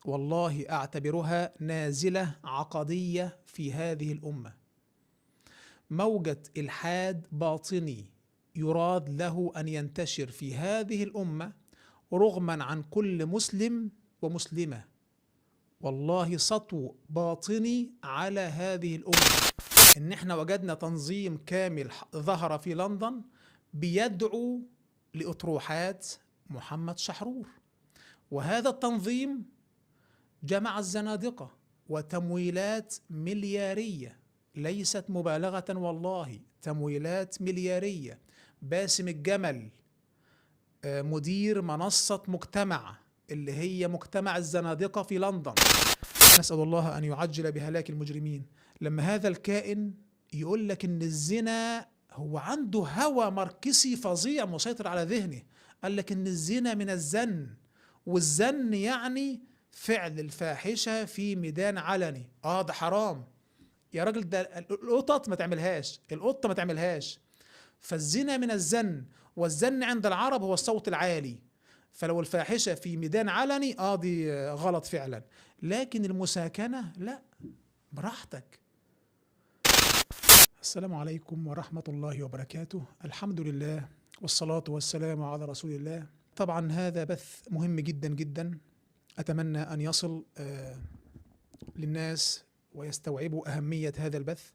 والله أعتبرها نازلة عقدية في هذه الأمة. موجة إلحاد باطني يراد له أن ينتشر في هذه الأمة رغما عن كل مسلم ومسلمة. والله سطو باطني على هذه الأمة، إن إحنا وجدنا تنظيم كامل ظهر في لندن بيدعو لأطروحات محمد شحرور، وهذا التنظيم جمع الزنادقة وتمويلات مليارية، ليست مبالغة والله، تمويلات مليارية. باسم الجمل مدير منصة مجتمع اللي هي مجتمع الزنادقة في لندن، نسأل الله أن يعجل بهلاك المجرمين. لما هذا الكائن يقول لك إن الزنا هو عنده هوى ماركسي فظيع مسيطر على ذهنه، قال لك إن الزنا من الزن، والزن يعني فعل الفاحشة في ميدان علني. ده حرام يا راجل، ده القطط ما تعملهاش، القطة ما تعملهاش. فالزنا من الزن، والزن عند العرب هو الصوت العالي، فلو الفاحشة في ميدان علني دي غلط فعلا، لكن المساكنة لا، براحتك. السلام عليكم ورحمة الله وبركاته. الحمد لله والصلاة والسلام على رسول الله. طبعا هذا بث مهم جدا جدا، أتمنى أن يصل للناس ويستوعبوا أهمية هذا البث،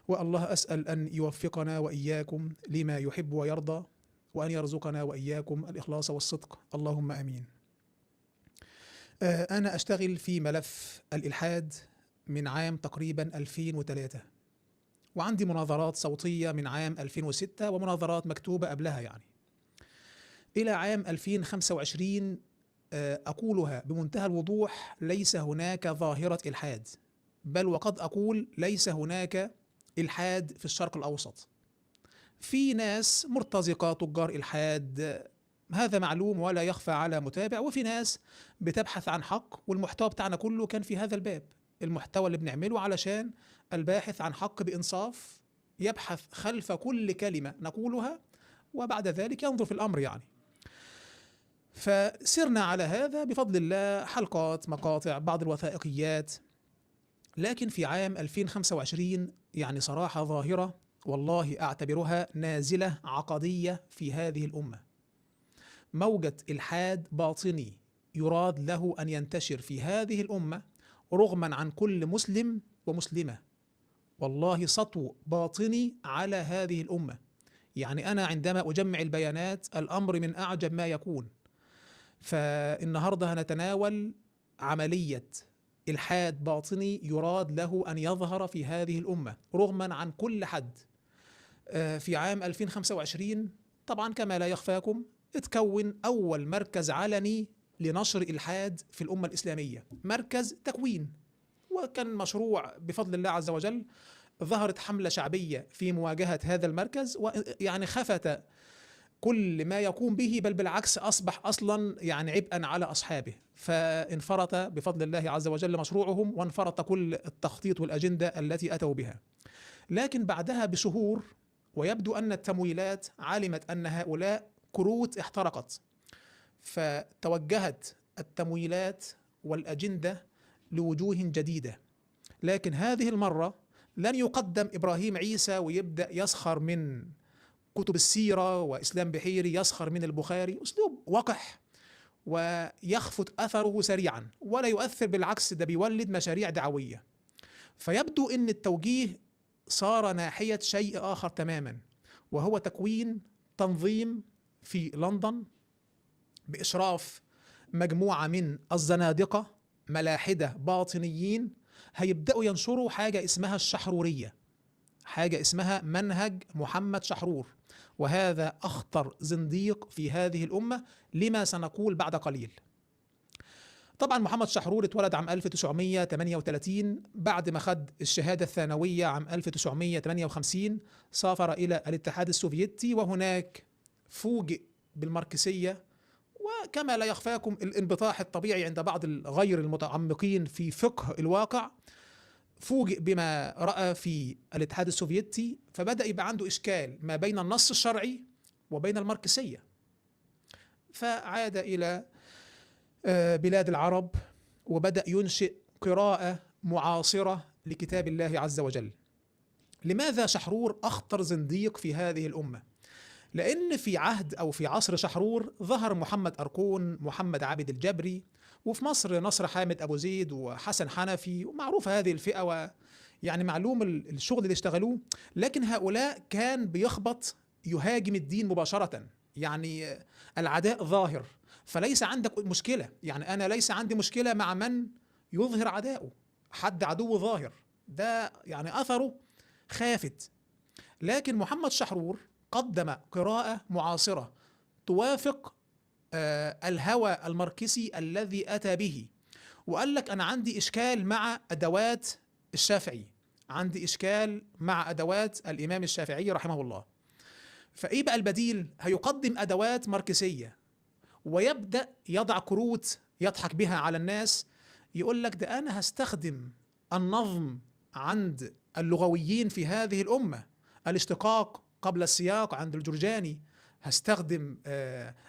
والله أسأل أن يوفقنا وإياكم لما يحب ويرضى، وأن يرزقنا وإياكم الإخلاص والصدق، اللهم آمين. أنا أشتغل في ملف الإلحاد من عام تقريبا 2003، وعندي مناظرات صوتية من عام 2006 ومناظرات مكتوبة قبلها يعني. إلى عام 2025 أقولها بمنتهى الوضوح: ليس هناك ظاهرة إلحاد، بل وقد أقول ليس هناك إلحاد في الشرق الأوسط. في ناس مرتزقة تجار إلحاد، هذا معلوم ولا يخفى على متابع، وفي ناس بتبحث عن حق، والمحتوى بتاعنا كله كان في هذا الباب. المحتوى اللي بنعمله علشان الباحث عن حق بإنصاف يبحث خلف كل كلمة نقولها، وبعد ذلك ينظر في الأمر يعني. فسرنا على هذا بفضل الله، حلقات، مقاطع، بعض الوثائقيات. لكن في عام 2025 يعني صراحة ظاهرة والله أعتبرها نازلة عقدية في هذه الأمة. موجة إلحاد باطني يراد له أن ينتشر في هذه الأمة رغما عن كل مسلم ومسلمة. والله سطو باطني على هذه الأمة. يعني أنا عندما أجمع البيانات الأمر من أعجب ما يكون. فالنهاردة هنتناول عملية إلحاد باطني يراد له أن يظهر في هذه الأمة رغما عن كل حد. في عام 2025 طبعا كما لا يخفاكم اتكون أول مركز علني لنشر إلحاد في الأمة الإسلامية، مركز تكوين، وكان مشروع بفضل الله عز وجل. ظهرت حملة شعبية في مواجهة هذا المركز، ويعني خفت كل ما يقوم به، بل بالعكس أصبح أصلا يعني عبئا على أصحابه، فانفرط بفضل الله عز وجل مشروعهم، وانفرط كل التخطيط والأجندة التي أتوا بها. لكن بعدها بشهور، ويبدو أن التمويلات علمت أن هؤلاء كروت احترقت، فتوجهت التمويلات والأجندة لوجوه جديدة. لكن هذه المرة لن يقدم إبراهيم عيسى ويبدأ يسخر من كتب السيرة، وإسلام بحيري يسخر من البخاري، أسلوب وقح ويخفت أثره سريعا، ولا يؤثر، بالعكس ده بيولد مشاريع دعوية. فيبدو أن التوجيه صار ناحية شيء آخر تماما، وهو تكوين تنظيم في لندن بإشراف مجموعة من الزنادقة ملاحدة باطنيين، هيبدأوا ينشروا حاجة اسمها الشحرورية، حاجة اسمها منهج محمد شحرور، وهذا أخطر زنديق في هذه الأمة لما سنقول بعد قليل. طبعا محمد شحرور اتولد عام 1938، بعد ما خد الشهادة الثانوية عام 1958 سافر إلى الاتحاد السوفيتي، وهناك فوجئ بالماركسية، وكما لا يخفاكم الانبطاح الطبيعي عند بعض غير المتعمقين في فقه الواقع، فوجئ بما رأى في الاتحاد السوفيتي، فبدأ يبقى عنده إشكال ما بين النص الشرعي وبين الماركسية، فعاد إلى بلاد العرب وبدأ ينشئ قراءة معاصرة لكتاب الله عز وجل. لماذا شحرور أخطر زنديق في هذه الأمة؟ لأن في عهد أو في عصر شحرور ظهر محمد أركون، محمد عابد الجبري، وفي مصر نصر حامد أبو زيد وحسن حنفي، ومعروفة هذه الفئة يعني معلوم الشغل اللي اشتغلوه. لكن هؤلاء كان بيخبط يهاجم الدين مباشرة، يعني العداء ظاهر، فليس عندك مشكلة. يعني أنا ليس عندي مشكلة مع من يظهر عداؤه، حد عدو ظاهر ده يعني أثره خافت. لكن محمد شحرور قدم قراءة معاصرة توافق الهوى الماركسي الذي أتى به، وقال لك أنا عندي إشكال مع أدوات الشافعي، عندي إشكال مع أدوات الإمام الشافعي رحمه الله. فإيه بقى البديل؟ هيقدم أدوات ماركسية ويبدأ يضع كروت يضحك بها على الناس، يقول لك ده أنا هستخدم النظم عند اللغويين في هذه الأمة، الاشتقاق قبل السياق عند الجرجاني، هستخدم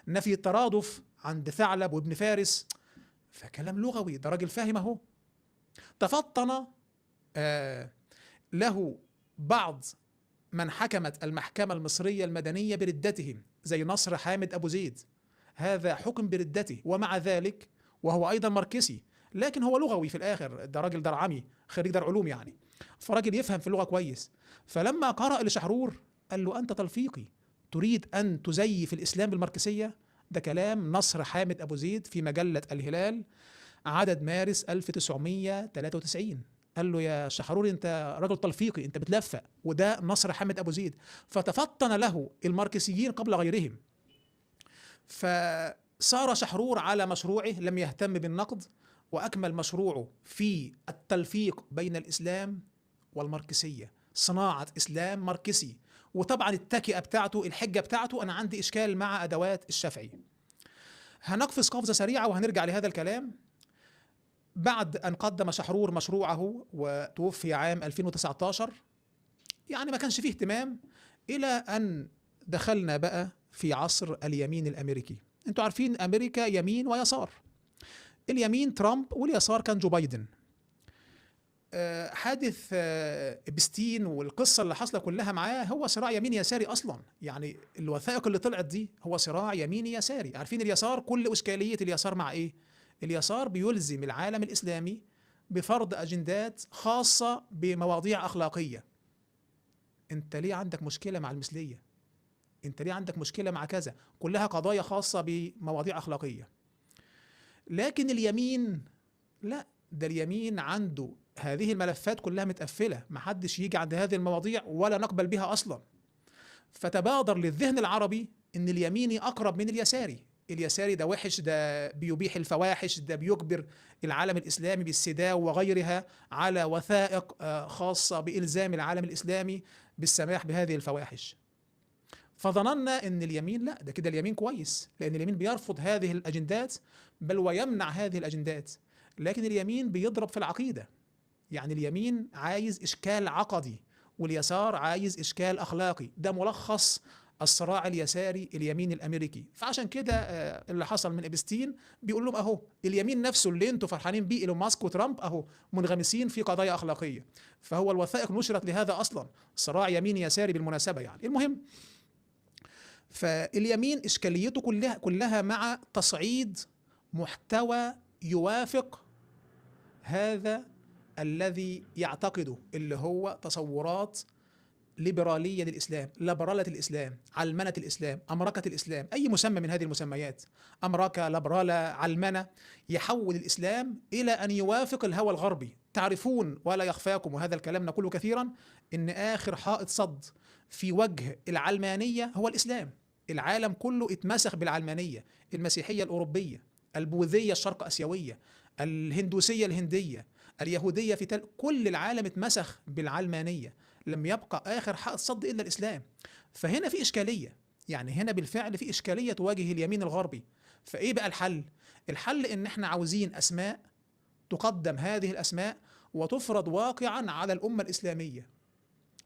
نفي الترادف عند ثعلب وابن فارس. فكلام لغوي، ده راجل فاهم اهو. تفطن له بعض من حكمت المحكمة المصرية المدنية بردتهم زي نصر حامد أبو زيد، هذا حكم بردته، ومع ذلك وهو أيضا ماركسي لكن هو لغوي في الآخر، ده راجل درعمي خريج دار علوم يعني، فراجل يفهم في اللغة كويس. فلما قرأ لشحرور قال له أنت تلفيقي تريد أن تزيف الإسلام بالماركسية. ده كلام نصر حامد أبو زيد في مجلة الهلال عدد مارس 1993. قال له يا شحرور أنت رجل تلفيقي، أنت بتلفق، وده نصر حامد أبو زيد. فتفطن له الماركسيين قبل غيرهم، فصار شحرور على مشروعه، لم يهتم بالنقد، وأكمل مشروعه في التلفيق بين الإسلام والماركسية، صناعة إسلام ماركسي. وطبعا التكئة بتاعته، الحجة بتاعته، أنا عندي إشكال مع أدوات الشافعي. هنقفز قفزة سريعة وهنرجع لهذا الكلام. بعد أن قدم شحرور مشروعه وتوفي عام 2019، يعني ما كانش فيه اهتمام، إلى أن دخلنا بقى في عصر اليمين الأمريكي. انتوا عارفين أمريكا يمين ويسار، اليمين ترامب واليسار كان جو بايدن. حادث إبستين والقصة اللي حصلة كلها معاه هو صراع يمين يساري أصلا، يعني الوثائق اللي طلعت دي هو صراع يميني يساري. عارفين اليسار كل إشكالية اليسار مع إيه؟ اليسار بيلزم العالم الإسلامي بفرض أجندات خاصة بمواضيع أخلاقية. أنت ليه عندك مشكلة مع المثلية؟ أنت ليه عندك مشكلة مع كذا؟ كلها قضايا خاصة بمواضيع أخلاقية. لكن اليمين لا، ده اليمين عنده هذه الملفات كلها متقفلة، محدش يجي عند هذه المواضيع ولا نقبل بها أصلا. فتبادر للذهن العربي إن اليميني أقرب من اليساري، اليساري ده وحش، ده بيبيح الفواحش، ده بيجبر العالم الإسلامي بالسداو وغيرها على وثائق خاصة بإلزام العالم الإسلامي بالسماح بهذه الفواحش. فظننا ان اليمين لا، ده كده اليمين كويس، لان اليمين بيرفض هذه الاجندات بل ويمنع هذه الاجندات. لكن اليمين بيضرب في العقيدة، يعني اليمين عايز اشكال عقدي واليسار عايز اشكال اخلاقي. ده ملخص الصراع اليساري اليمين الامريكي. فعشان كده اللي حصل من إبستين بيقول لهم اهو اليمين نفسه اللي انتوا فرحانين بيه ايلون ماسك وترامب اهو منغمسين في قضايا اخلاقية. فهو الوثائق نشرت لهذا اصلا، صراع يمين يساري بالمناسبة يعني. المهم، فاليمين إشكاليته كلها مع تصعيد محتوى يوافق هذا الذي يعتقده، اللي هو تصورات ليبرالية للإسلام، ليبرالة الإسلام، علمنة الإسلام، أمركة الإسلام، أي مسمى من هذه المسميات، أمركة، ليبرالة، علمنة، يحول الإسلام إلى أن يوافق الهوى الغربي. تعرفون ولا يخفاكم، وهذا الكلام نقوله كثيرا، إن آخر حائط صد في وجه العلمانية هو الإسلام. العالم كله اتمسخ بالعلمانية، المسيحية الأوروبية، البوذية الشرق أسيوية، الهندوسية الهندية، اليهودية في كل العالم اتمسخ بالعلمانية، لم يبقى آخر حائط صد إلا الإسلام. فهنا في إشكالية، يعني هنا بالفعل في إشكالية تواجه اليمين الغربي. فإيه بقى الحل؟ الحل إن احنا عاوزين أسماء تقدم، هذه الأسماء وتفرض واقعا على الأمة الإسلامية.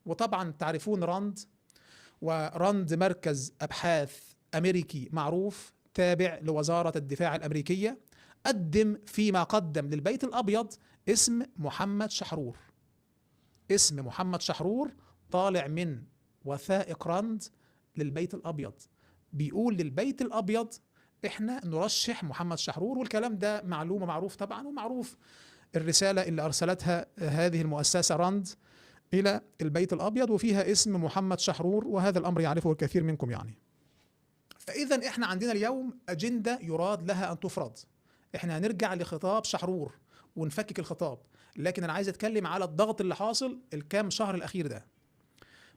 وطبعا تعرفون راند، وراند مركز أبحاث أمريكي معروف تابع لوزارة الدفاع الأمريكية. قدم فيما قدم للبيت الأبيض اسم محمد شحرور. اسم محمد شحرور طالع من وثائق رند للبيت الأبيض، بيقول للبيت الأبيض احنا نرشح محمد شحرور، والكلام ده معلوم ومعروف طبعا، ومعروف الرسالة اللي أرسلتها هذه المؤسسة رند إلى البيت الأبيض وفيها اسم محمد شحرور، وهذا الأمر يعرفه الكثير منكم يعني. فإذا احنا عندنا اليوم أجندة يراد لها أن تفرض. احنا هنرجع لخطاب شحرور ونفكك الخطاب، لكن أنا عايز أتكلم على الضغط اللي حاصل الكام شهر الأخير ده.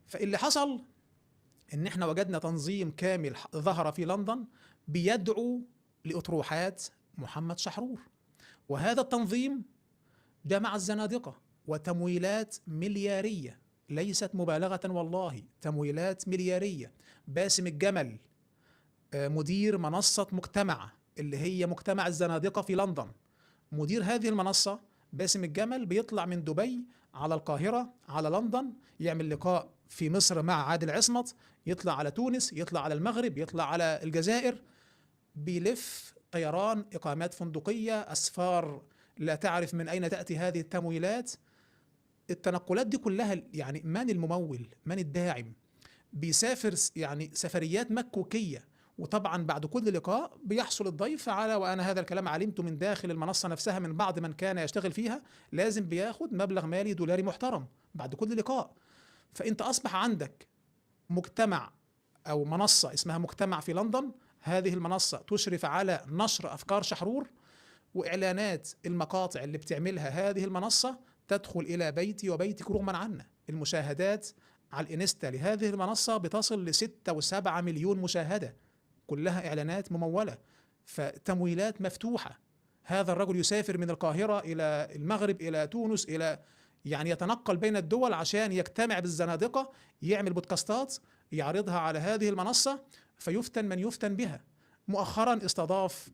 فاللي حصل إن احنا وجدنا تنظيم كامل ظهر في لندن بيدعو لأطروحات محمد شحرور، وهذا التنظيم جمع الزنادقة وتمويلات مليارية، ليست مبالغة والله، تمويلات مليارية. باسم الجمل مدير منصة مجتمع اللي هي مجتمع الزنادقة في لندن، مدير هذه المنصة باسم الجمل بيطلع من دبي على القاهرة على لندن، يعمل لقاء في مصر مع عادل عصمت، يطلع على تونس، يطلع على المغرب، يطلع على الجزائر، بيلف طيران، إقامات فندقية، أسفار لا تعرف من أين تأتي هذه التمويلات. التنقلات دي كلها يعني من الممول؟ من الداعم؟ بيسافر يعني سفريات مكوكية، وطبعا بعد كل لقاء بيحصل الضيف على، وأنا هذا الكلام علمته من داخل المنصة نفسها من بعض من كان يشتغل فيها، لازم بياخد مبلغ مالي دولاري محترم بعد كل لقاء. فأنت أصبح عندك مجتمع أو منصة اسمها مجتمع في لندن، هذه المنصة تشرف على نشر أفكار شحرور، وإعلانات المقاطع اللي بتعملها هذه المنصة تدخل إلى بيتي وبيتك رغما عنا. المشاهدات على الإنستا لهذه المنصة بتصل ل6 و7 مليون مشاهدة، كلها إعلانات ممولة، فتمويلات مفتوحة. هذا الرجل يسافر من القاهرة إلى المغرب إلى تونس، إلى يعني يتنقل بين الدول عشان يجتمع بالزنادقة، يعمل بودكاستات يعرضها على هذه المنصة، فيفتن من يفتن بها. مؤخرا استضاف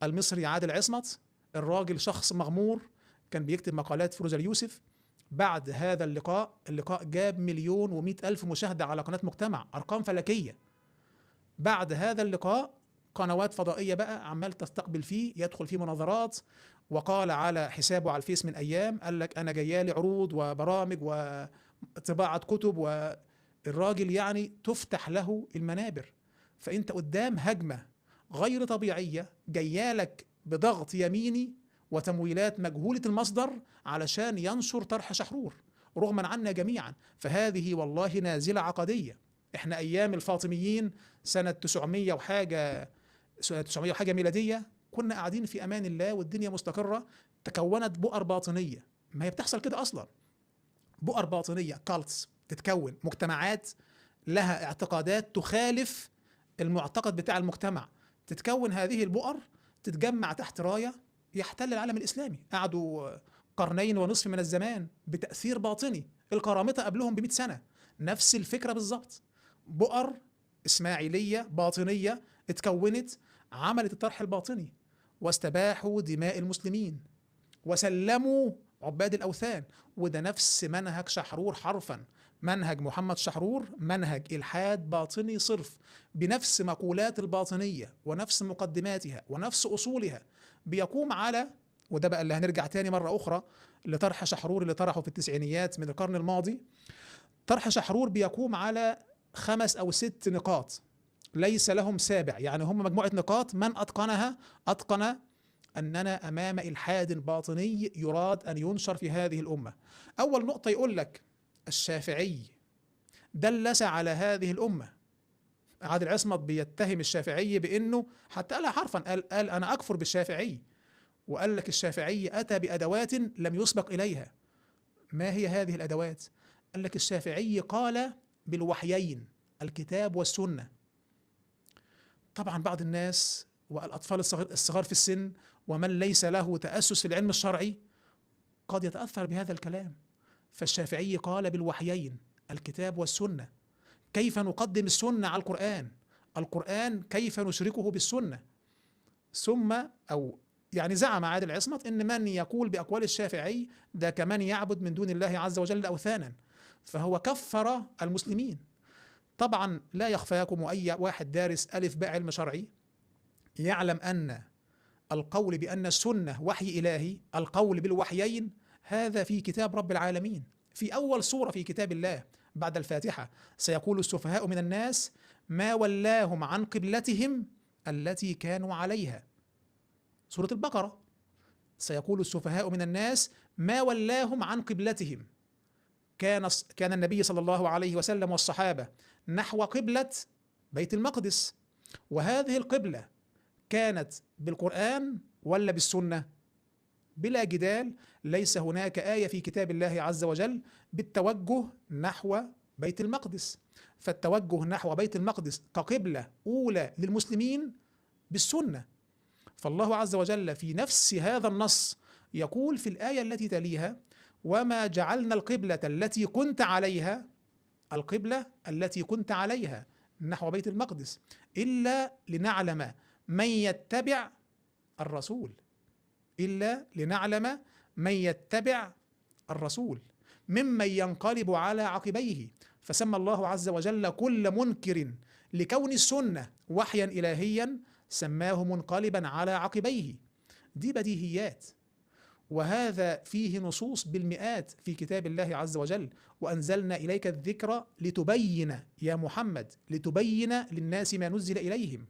المصري عادل عصمت، الراجل شخص مغمور، كان بيكتب مقالات فيروز اليوسف. بعد هذا اللقاء جاب 1,100,000 مشاهدة على قناة مجتمع، أرقام فلكية. بعد هذا اللقاء قنوات فضائية بقى عمال تستقبل فيه، يدخل فيه مناظرات، وقال على حسابه على الفيس من أيام، قال لك أنا جايالي عروض وبرامج وطباعة كتب، والراجل يعني تفتح له المنابر. فأنت قدام هجمة غير طبيعية جيالك بضغط يميني وتمويلات مجهولة المصدر علشان ينشر طرح شحرور رغما عنا جميعا. فهذه والله نازلة عقدية. احنا ايام الفاطميين سنة 900 وحاجة، 900 وحاجة ميلادية، كنا قاعدين في امان الله والدنيا مستقرة، تكونت بؤر باطنية. ما هي بتحصل كده اصلا، بؤر باطنية، كالتس، تتكون مجتمعات لها اعتقادات تخالف المعتقد بتاع المجتمع، تتكون هذه البؤر، تتجمع تحت راية يحتل العالم الإسلامي. قعدوا 1.5 قرن من الزمان بتأثير باطني، القرامطة قبلهم ب100 سنة، نفس الفكرة بالظبط. بؤر إسماعيلية باطنية اتكونت، عملت الطرح الباطني، واستباحوا دماء المسلمين وسلموا عباد الأوثان. وده نفس منهج شحرور حرفا، منهج محمد شحرور منهج إلحاد باطني صرف، بنفس مقولات الباطنية ونفس مقدماتها ونفس أصولها، بيقوم على، وده بقى اللي هنرجع تاني مرة أخرى لطرح شحرور اللي طرحه في التسعينيات من القرن الماضي. طرح شحرور بيقوم على 5 أو 6 نقاط ليس لهم سابع، يعني هم مجموعة نقاط من أتقنها أتقن أننا أمام إلحاد باطني يراد أن ينشر في هذه الأمة. أول نقطة يقول لك الشافعي دلس على هذه الأمة. عادل عصمت بيتهم الشافعي بأنه، حتى قالها حرفا، قال أنا أكفر بالشافعي، وقال لك الشافعي أتى بأدوات لم يسبق إليها. ما هي هذه الأدوات؟ قال لك الشافعي قال بالوحيين، الكتاب والسنة. طبعا بعض الناس والأطفال الصغار في السن ومن ليس له تأسس في العلم الشرعي قد يتأثر بهذا الكلام. فالشافعي قال بالوحيين، الكتاب والسنة. كيف نقدم السنة على القرآن؟ القرآن كيف نشركه بالسنة؟ ثم أو يعني زعم عادل عصمت إن من يقول بأقوال الشافعي ده كمان يعبد من دون الله عز وجل أوثانا، فهو كفر المسلمين. طبعا لا يخفاكم، أي واحد دارس ألف باء علم شرعي يعلم أن القول بأن السنة وحي إلهي، القول بالوحيين، هذا في كتاب رب العالمين، في أول سورة في كتاب الله بعد الفاتحة: سيقول السفهاء من الناس ما ولاهم عن قبلتهم التي كانوا عليها. سورة البقرة: سيقول السفهاء من الناس ما ولاهم عن قبلتهم. كان النبي صلى الله عليه وسلم والصحابة نحو قبلة بيت المقدس، وهذه القبلة كانت بالقرآن ولا بالسنة؟ بلا جدال، ليس هناك آية في كتاب الله عز وجل بالتوجه نحو بيت المقدس، فالتوجه نحو بيت المقدس كقبلة أولى للمسلمين بالسنة. فالله عز وجل في نفس هذا النص يقول في الآية التي تليها: وما جعلنا القبلة التي كنت عليها، القبلة التي كنت عليها نحو بيت المقدس، إلا لنعلم من يتبع الرسول، إلا لنعلم من يتبع الرسول ممن ينقلب على عقبيه. فسمى الله عز وجل كل منكر لكون السنة وحيا إلهيا سماه منقلبا على عقبيه. دي بديهيات، وهذا فيه نصوص بالمئات في كتاب الله عز وجل: وأنزلنا إليك الذكر لتبين يا محمد، لتبين للناس ما نزل إليهم.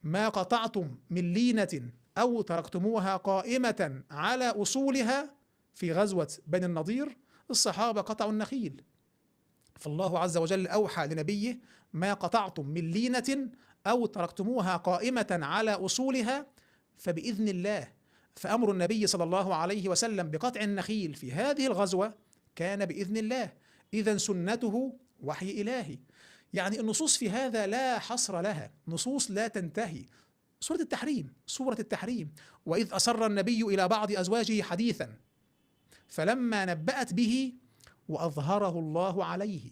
ما قطعتم من لينة أو تركتموها قائمة على أصولها. في غزوة بني النضير الصحابة قطعوا النخيل، فالله عز وجل أوحى لنبيه: ما قطعتم من لينة أو تركتموها قائمة على أصولها فبإذن الله. فأمر النبي صلى الله عليه وسلم بقطع النخيل في هذه الغزوة كان بإذن الله، إذن سنته وحي إلهي. يعني النصوص في هذا لا حصر لها، نصوص لا تنتهي. سورة التحريم، سورة التحريم: وإذ أسر النبي إلى بعض أزواجه حديثا فلما نبأت به وأظهره الله عليه.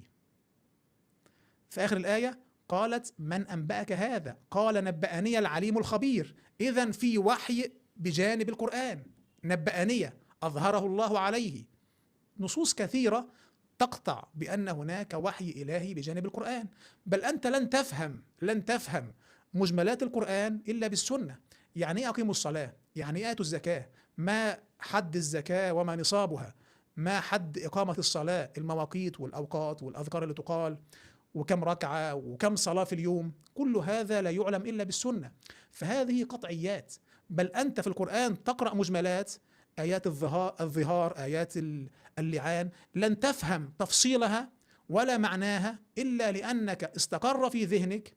في آخر الآية قالت: من أنبأك هذا؟ قال: نبأني العليم الخبير. إذن في وحي بجانب القرآن، نبأني، أظهره الله عليه. نصوص كثيرة تقطع بأن هناك وحي إلهي بجانب القرآن، بل أنت لن تفهم مجملات القرآن إلا بالسنة. يعني إيه أقيموا الصلاة؟ يعني إيه آتوا الزكاة؟ ما حد الزكاة وما نصابها؟ ما حد إقامة الصلاة؟ المواقيت والأوقات والأذكار اللي تقال، وكم ركعة وكم صلاة في اليوم، كل هذا لا يعلم إلا بالسنة. فهذه قطعيات، بل أنت في القرآن تقرأ مجملات، آيات الظهار، آيات اللعان، لن تفهم تفصيلها ولا معناها إلا لأنك استقر في ذهنك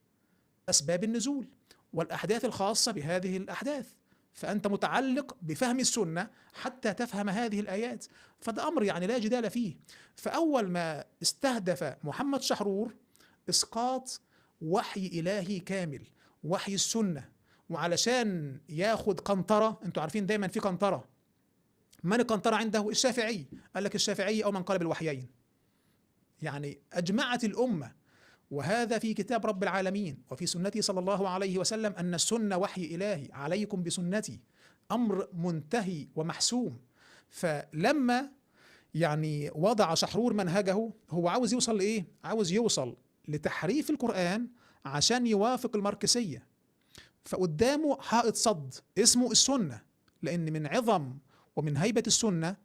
أسباب النزول والأحداث الخاصة بهذه الأحداث، فأنت متعلق بفهم السنة حتى تفهم هذه الآيات. فده أمر يعني لا جدال فيه. فأول ما استهدف محمد شحرور إسقاط وحي إلهي كامل، وحي السنة، وعلشان ياخد قنطرة، انتوا عارفين دايما في قنطرة، من القنطرة عنده؟ الشافعي. قال لك الشافعي أو من قال بالوحيين، يعني أجمعت الأمة، وهذا في كتاب رب العالمين وفي سنته صلى الله عليه وسلم، أن السنة وحي إلهي، عليكم بسنتي، أمر منتهي ومحسوم. فلما يعني وضع شحرور منهجه، هو عاوز يوصل لإيه؟ عاوز يوصل لتحريف القرآن عشان يوافق الماركسية، فقدامه حائط صد اسمه السنة، لأن من عظم ومن هيبة السنة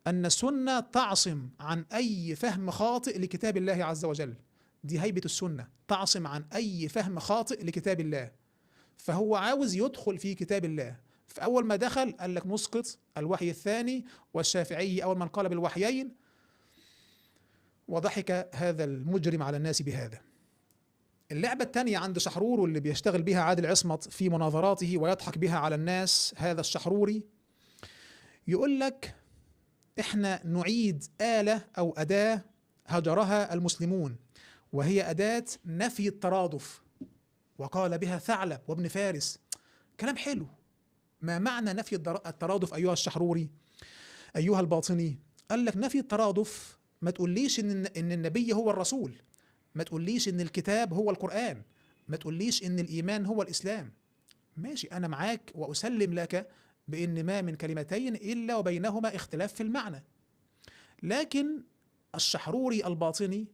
أن السنة تعصم عن أي فهم خاطئ لكتاب الله عز وجل. دي هيبة السنة، تعصم عن أي فهم خاطئ لكتاب الله. فهو عاوز يدخل في كتاب الله، فأول ما دخل قال لك نسقط الوحي الثاني، والشافعي أول من قال بالوحيين، وضحك هذا المجرم على الناس بهذا. اللعبة الثانية عند شحرور واللي بيشتغل بها عادل عصمت في مناظراته ويضحك بها على الناس، هذا الشحروري يقول لك احنا نعيد آلة أو أداة هجرها المسلمون، وهي أداة نفي الترادف، وقال بها ثعلب وابن فارس. كلام حلو. ما معنى نفي الترادف أيها الشحروري أيها الباطني؟ قال لك نفي الترادف، ما تقوليش إن النبي هو الرسول، ما تقوليش إن الكتاب هو القرآن، ما تقوليش إن الإيمان هو الإسلام. ماشي، أنا معاك وأسلم لك بإن ما من كلمتين إلا وبينهما اختلاف في المعنى، لكن الشحروري الباطني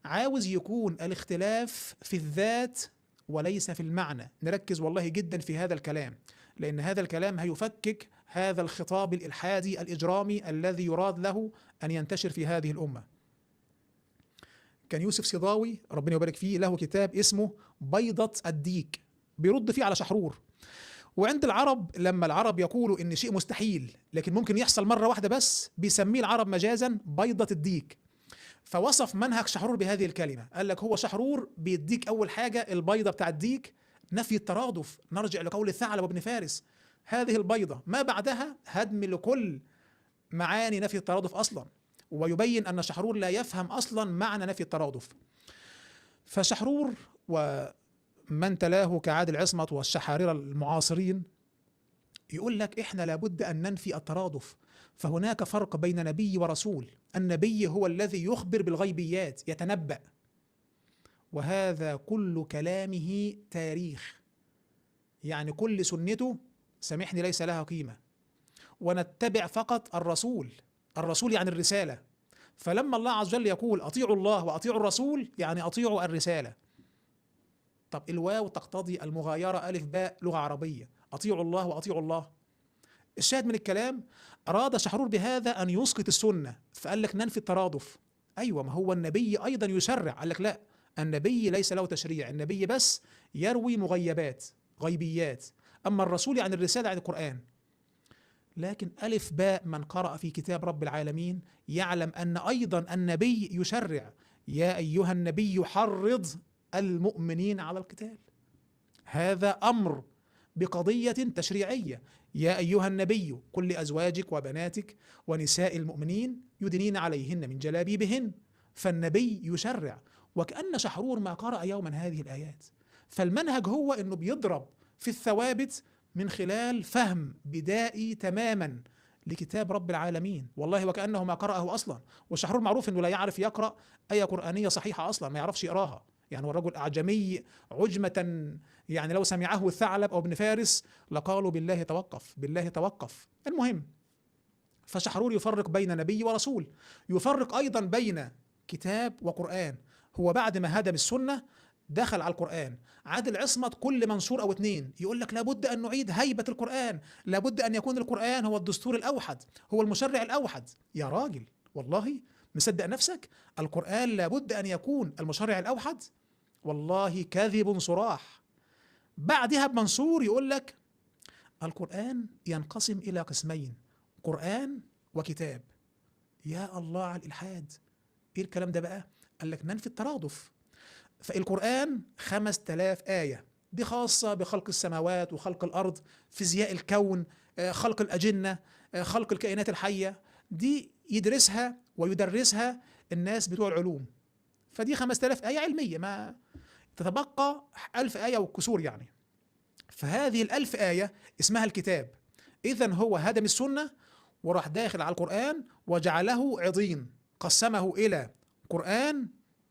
عاوز يكون الاختلاف في الذات وليس في المعنى. نركز والله جدا في هذا الكلام. لأن هذا الكلام هيفكك هذا الخطاب الإلحادي الإجرامي الذي يراد له أن ينتشر في هذه الأمة. كان يوسف صداوي ربنا يبارك فيه له كتاب اسمه بيضة الديك، بيرد فيه على شحرور. وعند العرب لما العرب يقولوا إن شيء مستحيل لكن ممكن يحصل مرة واحدة بس، بيسميه العرب مجازا بيضة الديك. فوصف منهج شحرور بهذه الكلمة، قال لك هو شحرور بيديك أول حاجة البيضة بتاع الديك، نفي الترادف، نرجع لقول الثعلب وابن فارس، هذه البيضة ما بعدها هدم لكل معاني نفي الترادف أصلا، ويبين أن شحرور لا يفهم أصلا معنى نفي الترادف. فشحرور ومن تلاه كعادل عصمت والشحاررة المعاصرين يقول لك إحنا لابد أن ننفي الترادف، فهناك فرق بين نبي ورسول. النبي هو الذي يخبر بالغيبيات، يتنبأ، وهذا كل كلامه تاريخ، يعني كل سنته سامحني ليس لها قيمة، ونتبع فقط الرسول. الرسول يعني الرسالة، فلما الله عز وجل يقول أطيعوا الله وأطيعوا الرسول يعني أطيعوا الرسالة. طب الواو تقتضي المغايرة، ألف باء لغة عربية، أطيعوا الله وأطيعوا الله. الشاهد من الكلام أراد شحرور بهذا أن يسقط السنة، فقال لك ننفي الترادف. أيوة، ما هو النبي أيضا يشرع، قال لك لا، النبي ليس له تشريع، النبي بس يروي مغيبات غيبيات، أما الرسول يعني الرسالة عن القرآن. لكن ألف باء من قرأ في كتاب رب العالمين يعلم أن أيضا النبي يشرع، يا أيها النبي حرض المؤمنين على القتال، هذا أمر بقضية تشريعية. يا أيها النبي قل لأزواجك وبناتك ونساء المؤمنين يدنين عليهن من جلابيبهن، فالنبي يشرع. وكأن شحرور ما قرأ يوما هذه الآيات، فالمنهج هو أنه بيضرب في الثوابت من خلال فهم بدائي تماما لكتاب رب العالمين، والله وكأنه ما قرأه أصلا. وشحرور معروف أنه لا يعرف يقرأ آية قرآنية صحيحة أصلا، ما يعرفش يقراها، يعني والرجل أعجمي عجمة، يعني لو سمعه الثعلب أو ابن فارس لقالوا بالله توقف، بالله توقف. المهم، فشحرور يفرق بين نبي ورسول، يفرق أيضا بين كتاب وقرآن. هو بعد ما هدم السنة دخل على القرآن. عادل عصمت كل منشور أو اتنين يقول لك لابد أن نعيد هيبة القرآن، لابد أن يكون القرآن هو الدستور الأوحد، هو المشرع الأوحد. يا راجل والله مصدق نفسك؟ القرآن لابد أن يكون المشرع الأوحد؟ والله كذب صراح. بعدها بمنصور يقول لك القرآن ينقسم إلى قسمين، قرآن وكتاب. يا الله على الإلحاد، إيه الكلام ده بقى؟ قال لك ننفي الترادف. فالقرآن 5000 آية، دي خاصة بخلق السماوات وخلق الأرض، فيزياء الكون، خلق الأجنة، خلق الكائنات الحية، دي يدرسها ويدرسها الناس بتوع العلوم. فدي 5000 آية علمية، ما تتبقى 1000 آية والكسور يعني. فهذه ال1000 آية اسمها الكتاب. إذن هو هدم السنة وراح داخل على القرآن وجعله عضين، قسمه إلى قرآن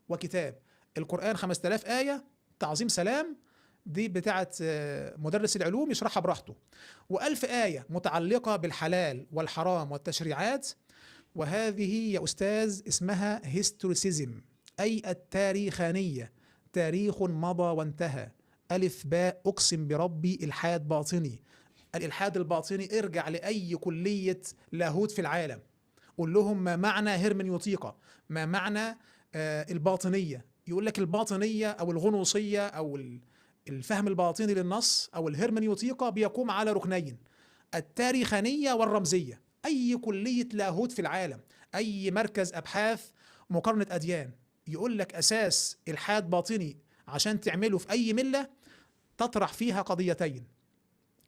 وكتاب. القرآن 5000 آية، تعظيم سلام، دي بتاعت مدرس العلوم يشرحها براحته، و1000 آية متعلقة بالحلال والحرام والتشريعات، وهذه يا أستاذ اسمها هيستوريسيزم، أي التاريخانية، تاريخ مضى وانتهى. ألف باء أقسم بربي إلحاد باطني. الإلحاد الباطني ارجع لأي كلية لاهوت في العالم، قول لهم ما معنى هرمنيوطيقة، ما معنى الباطنية، يقول لك الباطنية أو الغنوصية أو الفهم الباطني للنص أو الهرمنيوطيقة بيقوم على ركنين، التاريخانية والرمزية. أي كلية لاهوت في العالم، أي مركز أبحاث مقارنة أديان، يقول لك أساس إلحاد باطني عشان تعمله في أي ملة تطرح فيها قضيتين،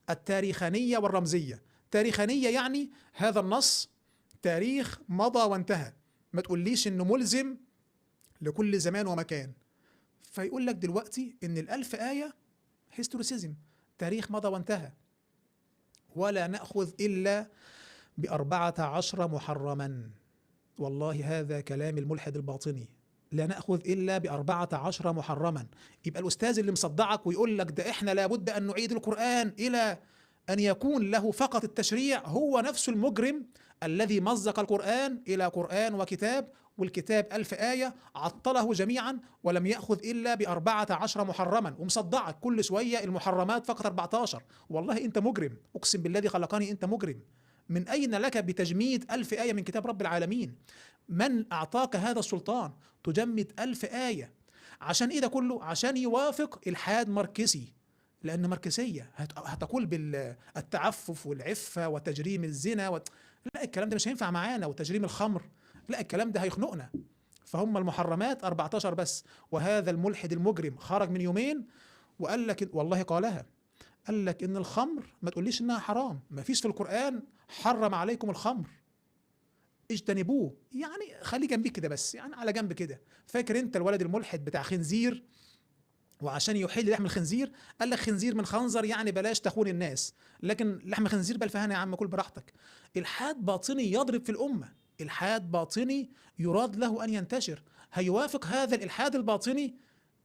التاريخانية والرمزية. تاريخانية يعني هذا النص تاريخ مضى وانتهى، ما تقوليش إنه ملزم لكل زمان ومكان. فيقول لك دلوقتي إن ال1000 آية هيستوريسيزم، تاريخ مضى وانتهى، ولا نأخذ إلا ب14 محرما. والله هذا كلام الملحد الباطني، لا نأخذ إلا ب14 محرما. يبقى الأستاذ اللي مصدعك ويقول لك ده إحنا لابد أن نعيد القرآن إلى أن يكون له فقط التشريع، هو نفس المجرم الذي مزق القرآن إلى قرآن وكتاب والكتاب 1000 آية عطله جميعا ولم يأخذ إلا ب14 محرما، ومصدعك كل شوية المحرمات فقط 14. والله أنت مجرم، أقسم بالذي خلقني أنت مجرم. من أين لك بتجميد 1000 آية من كتاب رب العالمين؟ من أعطاك هذا السلطان تجمد 1000 آية؟ عشان إيه ده كله؟ عشان يوافق إلحاد ماركسي، لأن ماركسية هتقول بالتعفف والعفة وتجريم الزنا لا الكلام ده مش هينفع معانا، وتجريم الخمر، لا الكلام ده هيخنقنا. فهم المحرمات 14 بس. وهذا الملحد المجرم خرج من يومين وقال لك، والله قالها، قال لك ان الخمر ما تقوليش انها حرام، ما فيش في القرآن حرم عليكم الخمر، اجتنبوه. يعني خليه جنبي كده بس، يعني على جنب كده. فاكر انت الولد الملحد بتاع خنزير، وعشان يحل لحم الخنزير قال لك خنزير من خنزر، يعني بلاش تخون الناس، لكن لحم خنزير بالفهانة يا عم، كل براحتك. الحاد باطني يضرب في الأمة، الحاد باطني يراد له أن ينتشر. هيوافق هذا الإلحاد الباطني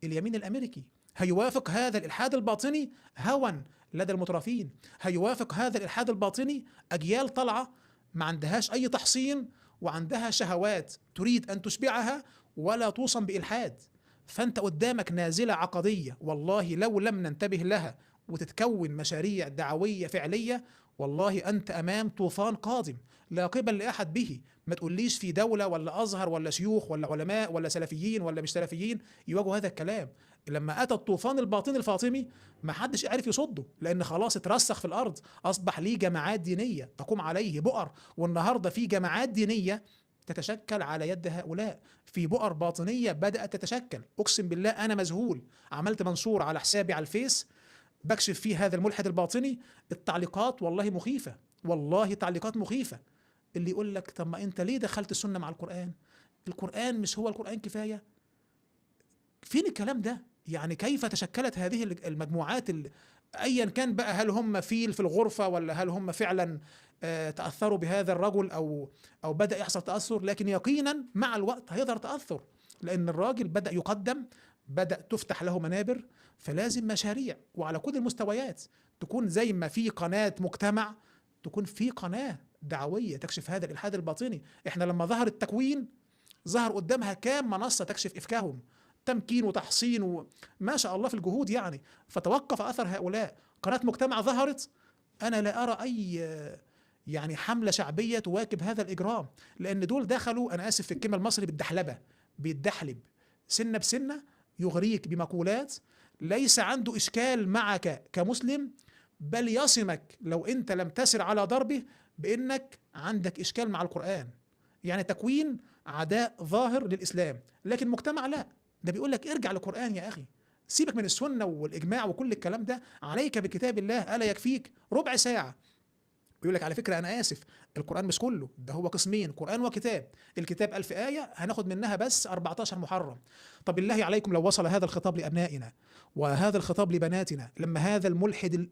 اليمين الأمريكي، هيوافق هذا الإلحاد الباطني هوى لدى المترفين، هيوافق هذا الإلحاد الباطني أجيال طالعة ما عندهاش أي تحصين، وعندها شهوات تريد أن تشبعها ولا توصم بإلحاد. فأنت قدامك نازلة عقدية، والله لو لم ننتبه لها وتتكون مشاريع دعوية فعلية، والله أنت أمام طوفان قادم لا قبل لأحد به. ما تقوليش في دولة ولا أزهر ولا شيوخ ولا علماء ولا سلفيين ولا مش سلفيين يواجهوا هذا الكلام. لما أتى الطوفان الباطني الفاطمي ما حدش عارف يصده، لأن خلاص اترسخ في الأرض، أصبح ليه جماعات دينية تقوم عليه بؤر. والنهاردة في جماعات دينية تتشكل على يد هؤلاء، في بؤر باطنية بدأت تتشكل. أقسم بالله أنا مذهول، عملت منشور على حسابي على الفيس بكشف فيه هذا الملحد الباطني، التعليقات والله مخيفة، والله تعليقات مخيفة. اللي يقول لك طب ما أنت ليه دخلت السنة مع القرآن؟ القرآن مش هو القرآن كفاية؟ فين الكلام ده؟ يعني كيف تشكلت هذه المجموعات ايا كان بقى، هل هم فيل في الغرفة ولا هل هم فعلا تأثروا بهذا الرجل او بدأ يحصل تأثر؟ لكن يقينا مع الوقت هيظهر تأثر، لان الراجل بدأ يقدم، بدأ تفتح له منابر. فلازم مشاريع وعلى كل المستويات تكون زي ما في قناة مجتمع، تكون في قناة دعوية تكشف هذا الإلحاد الباطني. احنا لما ظهر التكوين ظهر قدامها كام منصة تكشف إفكاهم، تمكين وتحصين وما شاء الله في الجهود يعني. فتوقف أثر هؤلاء. قناة مجتمع ظهرت، أنا لا أرى أي يعني حملة شعبية تواكب هذا الإجرام، لأن دول دخلوا، أنا آسف في الكلمة المصري، بالدحلبة، بيتدحلب سنة بسنة، يغريك بمقولات ليس عنده إشكال معك كمسلم، بل يصمك لو أنت لم تسر على ضربه بأنك عندك إشكال مع القرآن. يعني تكوين عداء ظاهر للإسلام، لكن مجتمع لا، ده بيقول لك ارجع للقرآن يا أخي، سيبك من السنة والإجماع وكل الكلام ده، عليك بكتاب الله، ألا يكفيك ربع ساعة؟ بيقول لك على فكرة أنا آسف، القرآن مش كله، ده هو قسمين، قرآن وكتاب. الكتاب 1000 آية هناخد منها بس 14 محرم. طب بالله عليكم لو وصل هذا الخطاب لأبنائنا وهذا الخطاب لبناتنا، لما هذا الملحد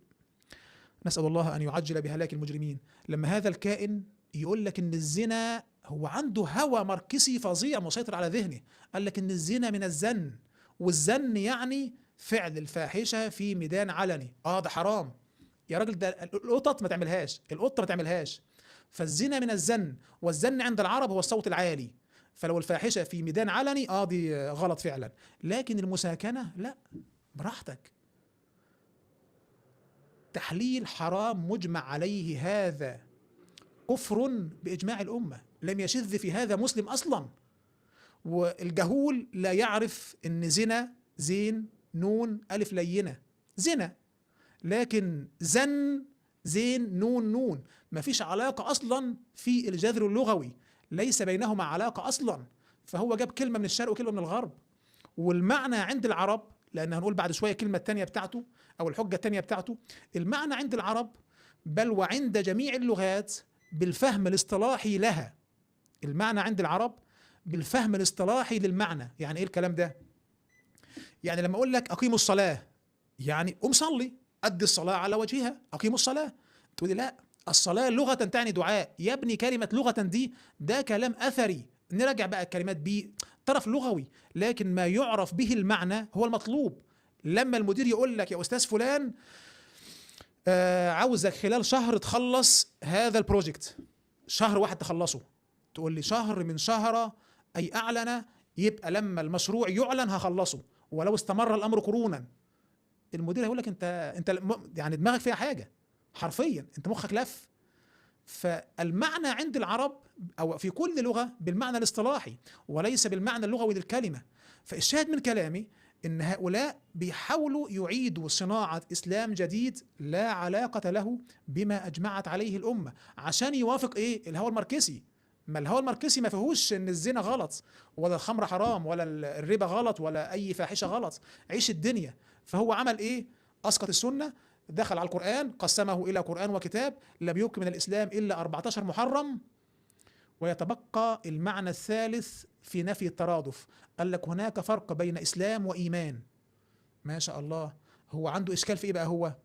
نسأل الله أن يعجل بهلاك المجرمين، لما هذا الكائن يقول لك إن الزنا، هو عنده هوى ماركسي فظيع مسيطر على ذهنه، قال لك إن الزنا من الزن، والزن يعني فعل الفاحشة في ميدان علني، ده حرام يا راجل، ده القطط ما تعملهاش، القطة ما تعملهاش. فالزنا من الزن، والزن عند العرب هو الصوت العالي، فلو الفاحشة في ميدان علني دي غلط فعلا. لكن المساكنة لا، براحتك. تحليل حرام مجمع عليه هذا كفر بإجماع الأمة، لم يشذ في هذا مسلم أصلا. والجهول لا يعرف إن زنا زين نون ألف لينة زنا، لكن زن زين نون نون، ما فيش علاقة أصلا في الجذر اللغوي، ليس بينهما علاقة أصلا. فهو جاب كلمة من الشرق وكلمة من الغرب، والمعنى عند العرب، لأن هنقول بعد شوية كلمة التانية بتاعته أو الحجة التانية بتاعته، المعنى عند العرب بل وعند جميع اللغات بالفهم الاصطلاحي لها. المعنى عند العرب بالفهم الاصطلاحي للمعنى. يعني ايه الكلام ده؟ يعني لما اقول لك اقيموا الصلاة، يعني قم صلي، ادي الصلاة على وجهها، اقيموا الصلاة. تقول لي لا، الصلاة لغة تعني دعاء. يا ابني كلمة لغة دي ده كلام اثري، نراجع بقى الكلمات بيه طرف لغوي، لكن ما يعرف به المعنى هو المطلوب. لما المدير يقول لك يا استاذ فلان عاوزك خلال شهر تخلص هذا البروجكت، شهر واحد تخلصه، تقول لي شهر من شهر أي أعلن، يبقى لما المشروع يعلن هخلصه ولو استمر الأمر قرونا. المدير هيقول لك انت يعني دماغك فيها حاجة، حرفيا انت مخك لف. فالمعنى عند العرب أو في كل لغة بالمعنى الاصطلاحي وليس بالمعنى اللغوي للكلمة. فالشاهد من كلامي إن هؤلاء بيحاولوا يعيدوا صناعة إسلام جديد لا علاقة له بما أجمعت عليه الأمة، عشان يوافق إيه؟ الهوى الماركسي. ما الهوى الماركسي ما فيهوش إن الزنا غلط ولا الخمر حرام ولا الربا غلط ولا أي فاحشة غلط، عيش الدنيا. فهو عمل إيه؟ أسقط السنة، دخل على القرآن، قسمه إلى قرآن وكتاب، لم يبق من الإسلام إلا 14 محرم. ويتبقى المعنى الثالث في نفي الترادف، قال لك هناك فرق بين إسلام وإيمان. ما شاء الله. هو عنده إشكال في إيه بقى؟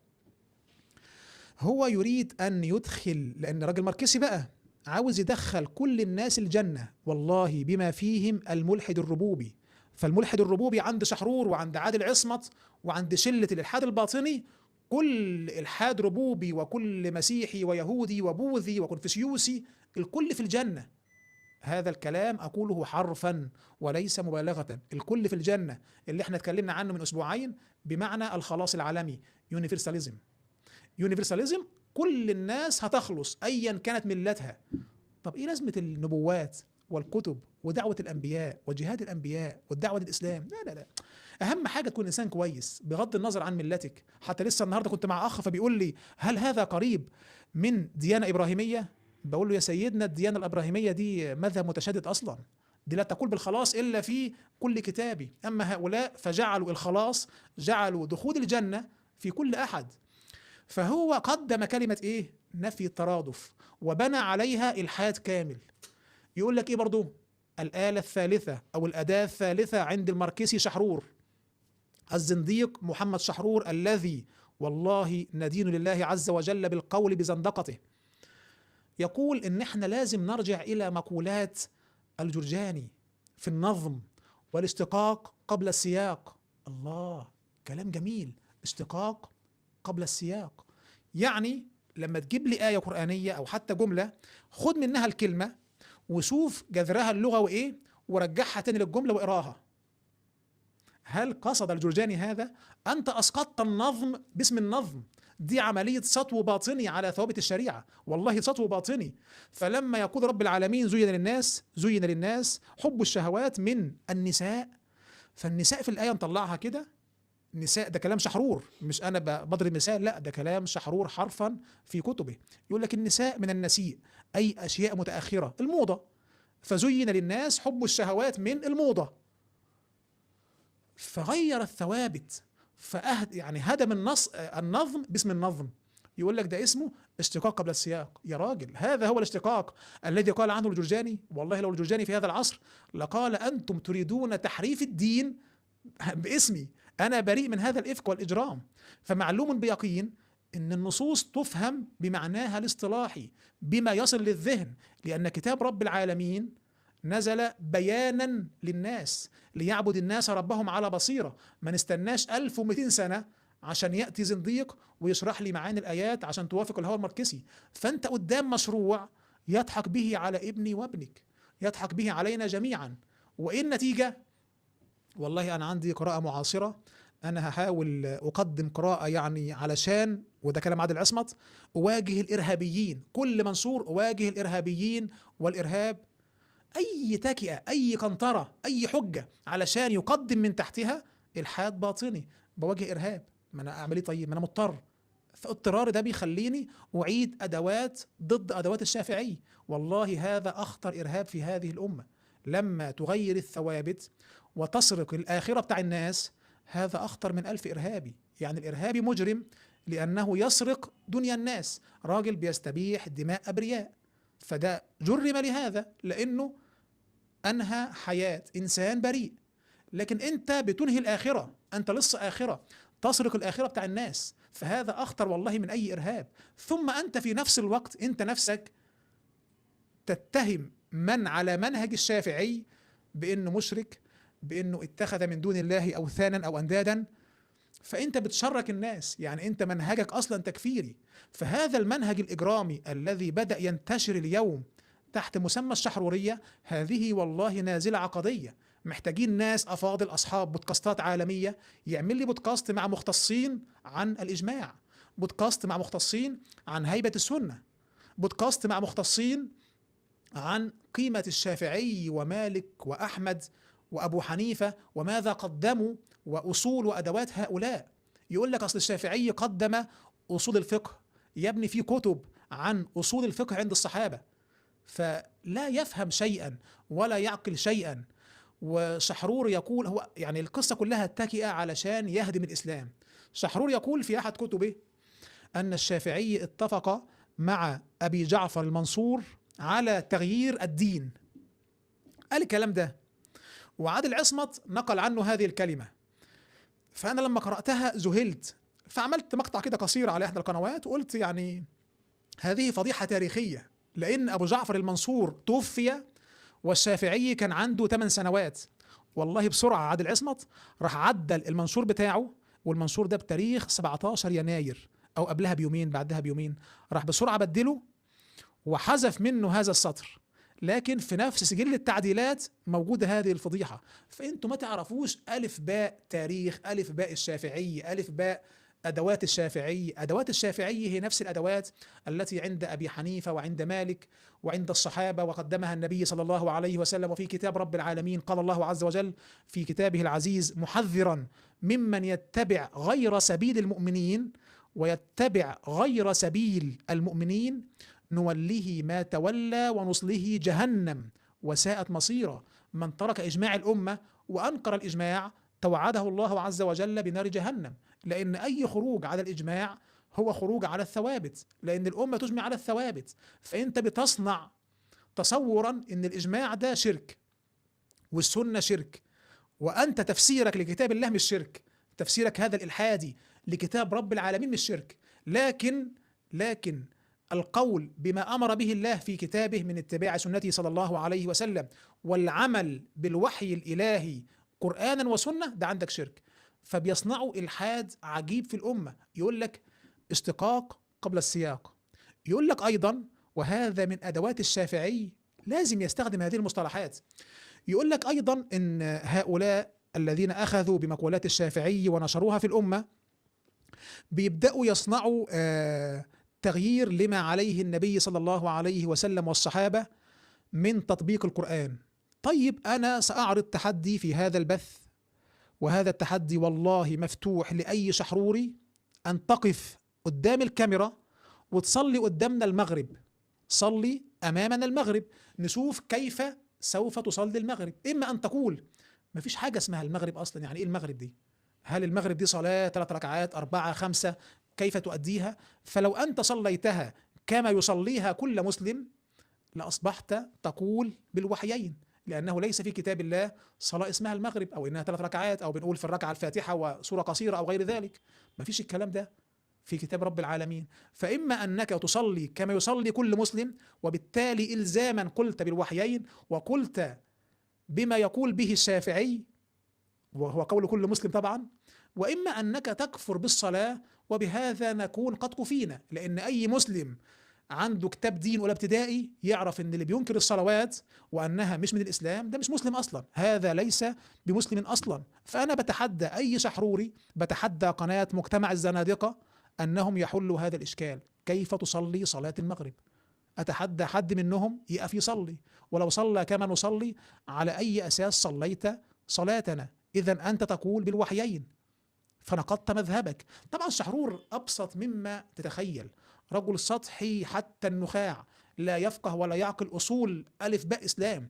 هو يريد أن يدخل، لأن راجل ماركسي بقى عاوز يدخل كل الناس الجنة، والله بما فيهم الملحد الربوبي. فالملحد الربوبي عند شحرور وعند عادل عصمت وعند شلة الإلحاد الباطني، كل إلحاد ربوبي وكل مسيحي ويهودي وبوذي وكونفوشيوسي الكل في الجنة. هذا الكلام أقوله حرفا وليس مبالغة. الكل في الجنة اللي احنا اتكلمنا عنه من أسبوعين بمعنى الخلاص العالمي، يونيفرساليزم. يونيفرساليزم، كل الناس هتخلص أيا كانت ملتها. طب إيه لازمة النبوات والكتب ودعوة الأنبياء وجهاد الأنبياء والدعوة للإسلام؟ لا لا لا، أهم حاجة تكون إنسان كويس بغض النظر عن ملتك. حتى لسه النهاردة كنت مع أخ فبيقول لي هل هذا قريب من ديانة إبراهيمية؟ بقول له يا سيدنا الديانة الإبراهيمية دي مذهب متشدد أصلا، دي لا تقول بالخلاص إلا في كل كتابي. أما هؤلاء فجعلوا الخلاص، جعلوا دخول الجنة في كل أحد. فهو قدم كلمة إيه؟ نفي الترادف، وبنى عليها إلحاد كامل. يقول لك إيه برضو؟ الآلة الثالثة أو الأداة الثالثة عند الماركسي شحرور، الزنديق محمد شحرور، الذي والله ندين لله عز وجل بالقول بزندقته. يقول إن إحنا لازم نرجع إلى مقولات الجرجاني في النظم والاشتقاق قبل السياق. الله، كلام جميل. اشتقاق قبل السياق، يعني لما تجيب لي آية قرآنية أو حتى جملة، خد منها الكلمة وشوف جذرها اللغوي إيه ورجعها تاني للجملة واقراها. هل قصد الجرجاني هذا؟ أنت أسقطت النظم باسم النظم. دي عملية سطو باطني على ثوابت الشريعة، والله سطو باطني. فلما يقول رب العالمين زين للناس حب الشهوات من النساء، فالنساء في الآية نطلعها كده، النساء ده كلام شحرور، مش أنا بضرب مثال، لا ده كلام شحرور حرفا في كتبه. يقول لك النساء من النسيء أي أشياء متأخرة، الموضة، فزين للناس حب الشهوات من الموضة. فغير الثوابت، يعني هدم النظم باسم النظم. يقول لك ده اسمه اشتقاق قبل السياق. يا راجل، هذا هو الاشتقاق الذي قال عنه الجرجاني. والله لو الجرجاني في هذا العصر لقال أنتم تريدون تحريف الدين باسمي، أنا بريء من هذا الإفك والإجرام. فمعلوم بيقين أن النصوص تفهم بمعناها الاصطلاحي بما يصل للذهن، لأن كتاب رب العالمين نزل بيانا للناس ليعبد الناس ربهم على بصيرة. ما نستناش 1200 سنة عشان يأتي زنديق ويشرح لي معاني الآيات عشان توافق الهوى الماركسي. فأنت قدام مشروع يضحك به على ابني وابنك، يضحك به علينا جميعا. وإيه النتيجة؟ والله أنا عندي قراءة معاصرة، أنا هحاول أقدم قراءة يعني علشان، وده كلام عادل عصمت، أواجه الإرهابيين. كل منشور أواجه الإرهابيين والإرهاب، أي تكئة أي قنطرة أي حجة علشان يقدم من تحتها إلحاد باطني، بواجه إرهاب. ما أنا أعمل إيه طيب؟ ما أنا مضطر. فاضطرار ده بيخليني أعيد أدوات ضد أدوات الشافعي. والله هذا أخطر إرهاب في هذه الأمة، لما تغير الثوابت وتسرق الآخرة بتاع الناس. هذا أخطر من 1000 إرهابي. يعني الإرهابي مجرم لأنه يسرق دنيا الناس، راجل بيستبيح دماء أبرياء، فده جرم لهذا لأنه أنهى حياة إنسان بريء. لكن أنت بتنهي الآخرة، أنت لسه آخرة، تسرق الآخرة بتاع الناس، فهذا أخطر والله من أي إرهاب. ثم أنت في نفس الوقت أنت نفسك تتهم من على منهج الشافعي بأنه مشرك، بأنه اتخذ من دون الله أوثانا أو أندادا، فأنت بتشرك الناس، يعني أنت منهجك أصلا تكفيري. فهذا المنهج الإجرامي الذي بدأ ينتشر اليوم تحت مسمى الشحرورية، هذه والله نازلة عقدية. محتاجين ناس أفاضل أصحاب بودكاستات عالمية يعمل لي بودكاست مع مختصين عن الإجماع، بودكاست مع مختصين عن هيبة السنة، بودكاست مع مختصين عن قيمة الشافعي ومالك وأحمد وأبو حنيفة وماذا قدموا وأصول وأدوات هؤلاء. يقول لك أصل الشافعي قدم أصول الفقه، يبني فيه كتب عن أصول الفقه عند الصحابة، فلا يفهم شيئا ولا يعقل شيئا. وشحرور يقول، هو يعني القصة كلها تكئة علشان يهدم الإسلام. شحرور يقول في أحد كتبه أن الشافعي اتفق مع أبي جعفر المنصور على تغيير الدين. قال الكلام ده، وعادل عصمت نقل عنه هذه الكلمة. فأنا لما قرأتها ذهلت، فعملت مقطع كده قصير على إحدى القنوات وقلت يعني هذه فضيحة تاريخية، لأن أبو جعفر المنصور توفي والشافعي كان عنده 8 سنوات. والله بسرعة عادل عصمت راح عدل المنشور بتاعه، والمنشور ده بتاريخ 17 يناير أو قبلها بيومين بعدها بيومين، راح بسرعة بدله وحذف منه هذا السطر، لكن في نفس سجل التعديلات موجودة هذه الفضيحة. فأنتوا ما تعرفوش ألف باء تاريخ، ألف باء الشافعي، ألف باء أدوات الشافعي. أدوات الشافعي هي نفس الأدوات التي عند أبي حنيفة وعند مالك وعند الصحابة، وقدمها النبي صلى الله عليه وسلم. وفي كتاب رب العالمين قال الله عز وجل في كتابه العزيز محذرا ممن يتبع غير سبيل المؤمنين ويتبع غير سبيل المؤمنين نوله ما تولى ونصله جهنم وساءت مصيرا. من ترك إجماع الأمة وأنكر الإجماع توعده الله عز وجل بنار جهنم، لأن أي خروج على الإجماع هو خروج على الثوابت، لأن الأمة تجمع على الثوابت. فأنت بتصنع تصورا أن الإجماع ده شرك والسنة شرك، وأنت تفسيرك لكتاب الله مش شرك، تفسيرك هذا الإلحادي لكتاب رب العالمين مش شرك. لكن القول بما أمر به الله في كتابه من اتباع سنته صلى الله عليه وسلم والعمل بالوحي الإلهي قرآنا وسنة، ده عندك شرك. فبيصنعوا إلحاد عجيب في الأمة. يقول لك اشتقاق قبل السياق، يقول لك أيضا وهذا من أدوات الشافعي، لازم يستخدم هذه المصطلحات. يقول لك أيضا إن هؤلاء الذين أخذوا بمقولات الشافعي ونشروها في الأمة بيبدأوا يصنعوا تغيير لما عليه النبي صلى الله عليه وسلم والصحابة من تطبيق القرآن. طيب أنا سأعرض تحدي في هذا البث، وهذا التحدي والله مفتوح لأي شحروري، أن تقف قدام الكاميرا وتصلي قدامنا المغرب. صلي أمامنا المغرب، نشوف كيف سوف تصلي المغرب. إما أن تقول ما فيش حاجة اسمها المغرب أصلا، يعني إيه المغرب دي؟ هل المغرب دي صلاة 3 ركعات 4 5؟ كيف تؤديها؟ فلو أنت صليتها كما يصليها كل مسلم لأصبحت تقول بالوحيين، لأنه ليس في كتاب الله صلاة اسمها المغرب أو إنها 3 ركعات أو بنقول في الركعة الفاتحة وسورة قصيرة أو غير ذلك. ما فيش الكلام ده في كتاب رب العالمين. فإما أنك تصلي كما يصلي كل مسلم، وبالتالي إلزاما قلت بالوحيين وقلت بما يقول به الشافعي وهو قول كل مسلم طبعا، وإما أنك تكفر بالصلاة، وبهذا نكون قد كفينا. لأن أي مسلم عنده كتاب دين ولا ابتدائي يعرف أن اللي بينكر الصلوات وأنها مش من الإسلام ده مش مسلم أصلا، هذا ليس بمسلم أصلا. فأنا بتحدى أي شحروري، بتحدى قناة مجتمع الزنادقة أنهم يحلوا هذا الإشكال. كيف تصلي صلاة المغرب؟ أتحدى حد منهم يقف يصلي، ولو صلى كما نصلي على أي أساس صليت صلاتنا؟ إذا أنت تقول بالوحيين، فنقضت مذهبك. طبعا شحرور أبسط مما تتخيل، رجل سطحي حتى النخاع، لا يفقه ولا يعقل أصول ألف باء إسلام.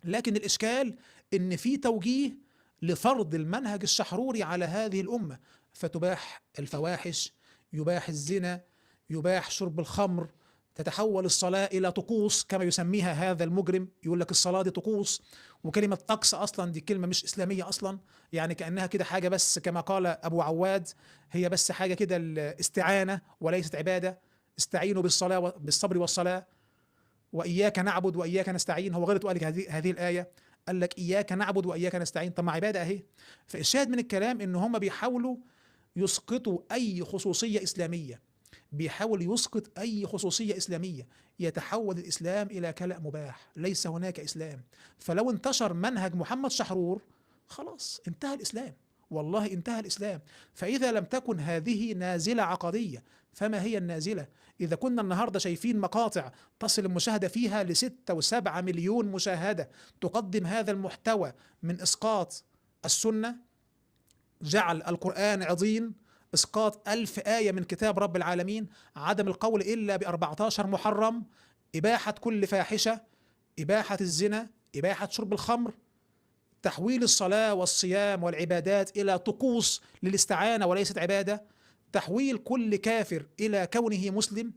لكن الإشكال إن في توجيه لفرض المنهج الشحروري على هذه الأمة، فتباح الفواحش، يباح الزنا، يباح شرب الخمر، تتحول الصلاة إلى طقوس كما يسميها هذا المجرم. يقول لك الصلاة دي طقوس، وكلمة طقس أصلا دي كلمة مش إسلامية أصلا، يعني كأنها كده حاجة بس كما قال أبو عواد، هي بس حاجة كده الاستعانة وليست عبادة. استعينوا بالصلاة بالصبر والصلاة وإياك نعبد وإياك نستعين. هو غلط وقال لك هذه الآية، قال لك إياك نعبد وإياك نستعين، طب ما عبادة أهي. فالشاهد من الكلام إن هم بيحاولوا يسقطوا أي خصوصية إسلامية. بيحاول يسقط أي خصوصية إسلامية، يتحول الإسلام إلى كلأ مباح، ليس هناك إسلام. فلو انتشر منهج محمد شحرور خلاص انتهى الإسلام، والله انتهى الإسلام. فإذا لم تكن هذه نازلة عقدية فما هي النازلة؟ إذا كنا النهاردة شايفين مقاطع تصل المشاهدة فيها ل6 و7 مليون مشاهدة تقدم هذا المحتوى من إسقاط السنة، جعل القرآن عضين، إسقاط 1000 آية من كتاب رب العالمين، عدم القول إلا ب14 محرم، إباحة كل فاحشة، إباحة الزنا، إباحة شرب الخمر، تحويل الصلاة والصيام والعبادات إلى طقوس للاستعانة وليست عبادة، تحويل كل كافر إلى كونه مسلم.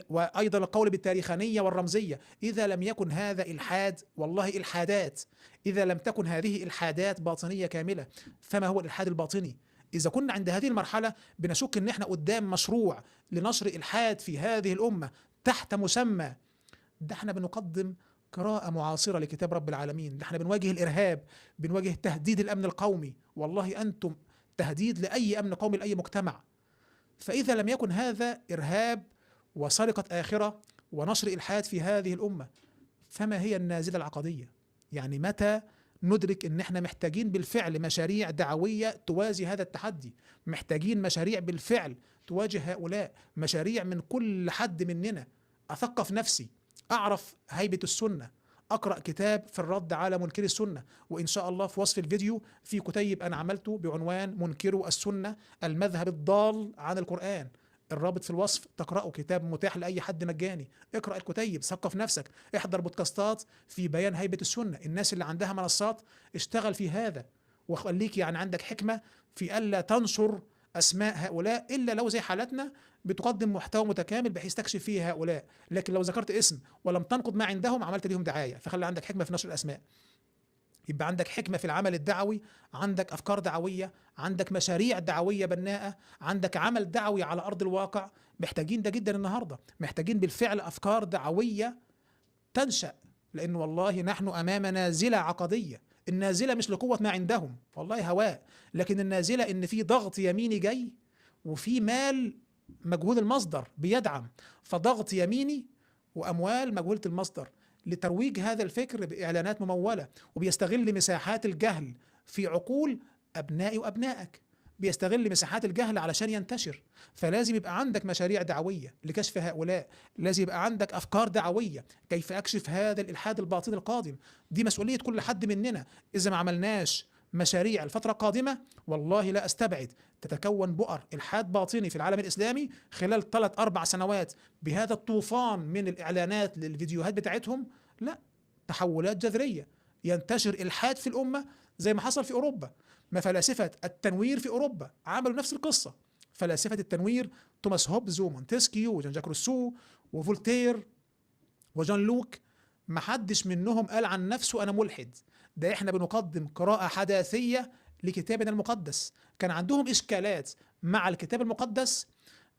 وأيضا القول بالتاريخانية والرمزية. إذا لم يكن هذا إلحاد، والله إلحادات، إذا لم تكن هذه إلحادات باطنية كاملة فما هو الإلحاد الباطني؟ إذا كنا عند هذه المرحلة بنشك إن إحنا قدام مشروع لنشر إلحاد في هذه الأمة تحت مسمى، ده إحنا بنقدم قراءة معاصرة لكتاب رب العالمين، ده إحنا بنواجه الإرهاب، بنواجه تهديد الأمن القومي، والله أنتم تهديد لأي أمن قومي لأي مجتمع. فإذا لم يكن هذا إرهاب وسرقة آخرة ونشر إلحاد في هذه الأمة، فما هي النازلة العقدية؟ يعني متى ندرك ان احنا محتاجين بالفعل مشاريع دعوية توازي هذا التحدي؟ محتاجين مشاريع بالفعل تواجه هؤلاء، مشاريع من كل حد مننا. اثقف نفسي، اعرف هيبة السنة، اقرأ كتاب في الرد على منكر السنة. وان شاء الله في وصف الفيديو في كتيب انا عملته بعنوان منكروا السنة، المذهب الضال عن القرآن، الرابط في الوصف، تقرأه، كتاب متاح لأي حد مجاني. اقرأ الكتيب، ثقف نفسك، احضر بودكاستات في بيان هيبة السنة، الناس اللي عندها منصات اشتغل في هذا، وخليك يعني عندك حكمة في ألا تنشر أسماء هؤلاء إلا لو زي حالتنا بتقدم محتوى متكامل بحيث تكشف فيه هؤلاء. لكن لو ذكرت اسم ولم تنقض ما عندهم عملت لهم دعاية. فخلي عندك حكمة في نشر الأسماء، يبقى عندك حكمة في العمل الدعوي، عندك أفكار دعوية، عندك مشاريع دعوية بناءة، عندك عمل دعوي على أرض الواقع. محتاجين ده جدا النهاردة، محتاجين بالفعل أفكار دعوية تنشأ، لأن والله نحن أمام نازلة عقدية. النازلة مش لقوة ما عندهم، والله هواء، لكن النازلة إن في ضغط يميني جاي وفي مال مجهول المصدر بيدعم، فضغط يميني وأموال مجهولة المصدر لترويج هذا الفكر بإعلانات ممولة، وبيستغل مساحات الجهل في عقول أبنائي وأبنائك، بيستغل مساحات الجهل علشان ينتشر. فلازم يبقى عندك مشاريع دعوية لكشف هؤلاء، لازم يبقى عندك أفكار دعوية كيف أكشف هذا الإلحاد الباطني القادم. دي مسؤولية كل حد مننا. إذا ما عملناش مشاريع الفترة القادمة والله لا أستبعد تتكون بؤر إلحاد باطني في العالم الإسلامي خلال 3-4 سنوات بهذا الطوفان من الإعلانات للفيديوهات بتاعتهم. لا، تحولات جذرية، ينتشر إلحاد في الأمة زي ما حصل في أوروبا. ما فلاسفة التنوير في أوروبا عملوا نفس القصة، فلاسفة التنوير توماس هوبز ومونتسكيو وجان جاك روسو وفولتير وجان لوك، ما حدش منهم قال عن نفسه أنا ملحد. ده احنا بنقدم قراءة حداثية لكتابنا المقدس. كان عندهم إشكالات مع الكتاب المقدس،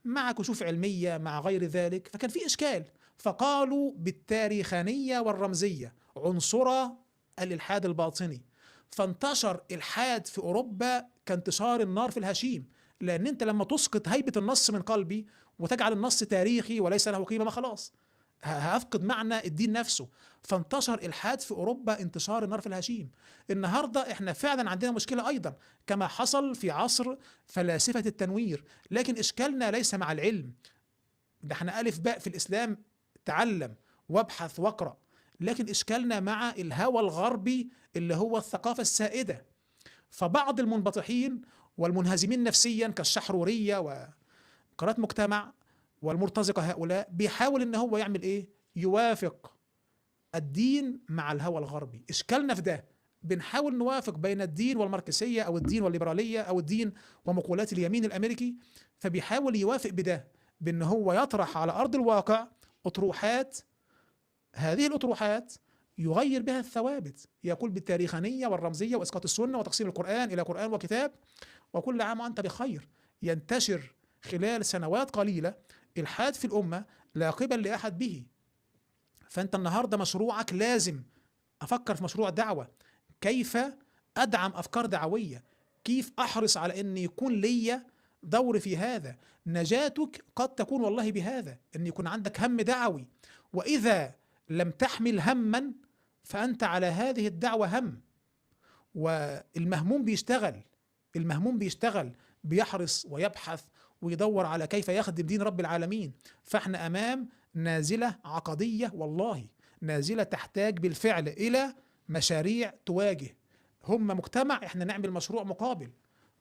مع كشوف علمية، مع غير ذلك، فكان في إشكال، فقالوا بالتاريخانية والرمزية عنصر الإلحاد الباطني. فانتشر إلحاد في أوروبا كانتشار النار في الهشيم، لأن أنت لما تسقط هيبة النص من قلبي وتجعل النص تاريخي وليس له قيمة، ما خلاص هفقد معنى الدين نفسه. فانتشر إلحاد في أوروبا انتشار النار في الهشيم. النهاردة احنا فعلا عندنا مشكلة أيضا كما حصل في عصر فلاسفة التنوير، لكن إشكالنا ليس مع العلم، ده احنا ألف باء في الإسلام، تعلم وابحث واقرأ، لكن إشكالنا مع الهوى الغربي اللي هو الثقافة السائدة. فبعض المنبطحين والمنهزمين نفسيا كالشحرورية وقناة مجتمع والمرتزقة هؤلاء بيحاول ان هو يعمل ايه؟ يوافق الدين مع الهوى الغربي. اشكالنا في ده، بنحاول نوافق بين الدين والماركسية او الدين والليبرالية او الدين ومقولات اليمين الامريكي، فبيحاول يوافق بده بان هو يطرح على ارض الواقع اطروحات، هذه الاطروحات يغير بها الثوابت، يقول بالتاريخانية والرمزية واسقاط السنة وتقسيم القرآن الى قرآن وكتاب، وكل عام وانت بخير. ينتشر خلال سنوات قليلة إلحاد في الأمة لا قبل لأحد به. فأنت النهاردة مشروعك لازم أفكر في مشروع دعوة، كيف أدعم أفكار دعوية، كيف أحرص على أن يكون لي دور في هذا. نجاتك قد تكون والله بهذا، أن يكون عندك هم دعوي، وإذا لم تحمل هما فأنت على هذه الدعوة هم. والمهموم بيشتغل، المهموم بيشتغل، بيحرص ويبحث ويدور على كيف يخدم دين رب العالمين. فاحنا أمام نازلة عقدية والله، نازلة تحتاج بالفعل إلى مشاريع تواجه. هم مجتمع، احنا نعمل مشروع مقابل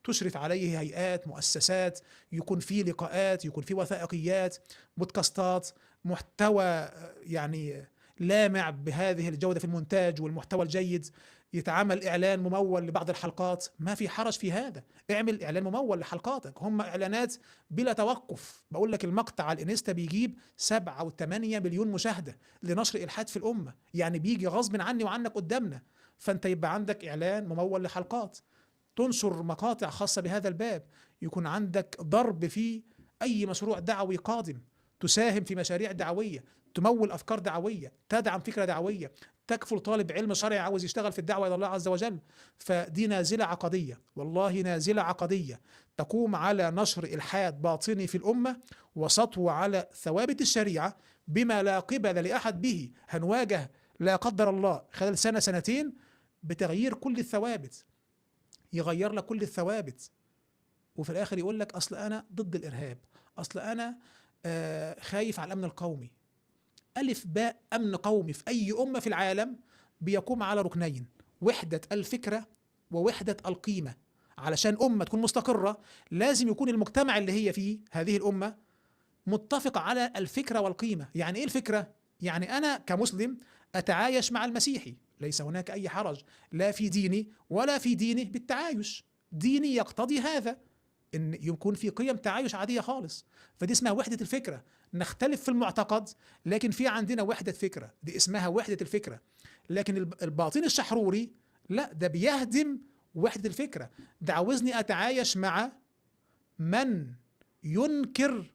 تشرف عليه هيئات، مؤسسات، يكون فيه لقاءات، يكون فيه وثائقيات، بودكاستات، محتوى يعني لامع بهذه الجودة في المونتاج والمحتوى الجيد. يتعمل إعلان ممول لبعض الحلقات، ما في حرج في هذا، اعمل إعلان ممول لحلقاتك، هم إعلانات بلا توقف. بقول لك المقطع على الانستا بيجيب 7 و8 مليون مشاهدة لنشر إلحاد في الأمة، يعني بيجي غصب عني وعنك قدامنا. فأنت يبقى عندك إعلان ممول لحلقات، تنشر مقاطع خاصة بهذا الباب، يكون عندك ضرب في أي مشروع دعوي قادم، تساهم في مشاريع دعوية، تمول أفكار دعوية، تدعم فكرة دعوية، تكفل طالب علم شرعي عاوز يشتغل في الدعوة إلى الله عز وجل. فدي نازلة عقدية والله، نازلة عقدية تقوم على نشر إلحاد باطني في الأمة وسطو على ثوابت الشريعة بما لا قبل لأحد به. هنواجه لا قدر الله خلال سنة سنتين بتغيير كل الثوابت، يغير لك كل الثوابت، وفي الآخر يقول لك أصل أنا ضد الإرهاب، أصل أنا خايف على الأمن القومي. ألف باء أمن قومي في أي أمة في العالم بيقوم على ركنين: وحدة الفكرة ووحدة القيمة. علشان أمة تكون مستقرة لازم يكون المجتمع اللي هي فيه هذه الأمة متفق على الفكرة والقيمة. يعني إيه الفكرة؟ يعني أنا كمسلم أتعايش مع المسيحي، ليس هناك أي حرج لا في ديني ولا في دينه بالتعايش، ديني يقتضي هذا، ان يكون في قيم تعايش عاديه خالص. فدي اسمها وحده الفكره. نختلف في المعتقد لكن في عندنا وحده فكره، دي اسمها وحده الفكره. لكن الباطن الشحروري لا، ده بيهدم وحده الفكره، ده عاوزني اتعايش مع من ينكر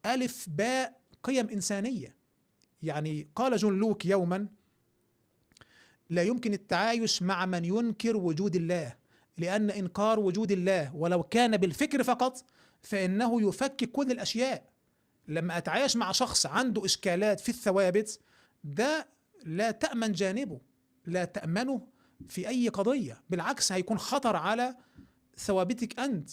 الف باء قيم انسانيه. يعني قال جون لوك يوما: لا يمكن التعايش مع من ينكر وجود الله، لأن إنكار وجود الله ولو كان بالفكر فقط فإنه يفكك كل الأشياء. لما أتعايش مع شخص عنده إشكالات في الثوابت، ده لا تأمن جانبه، لا تأمنه في أي قضية، بالعكس هيكون خطر على ثوابتك أنت.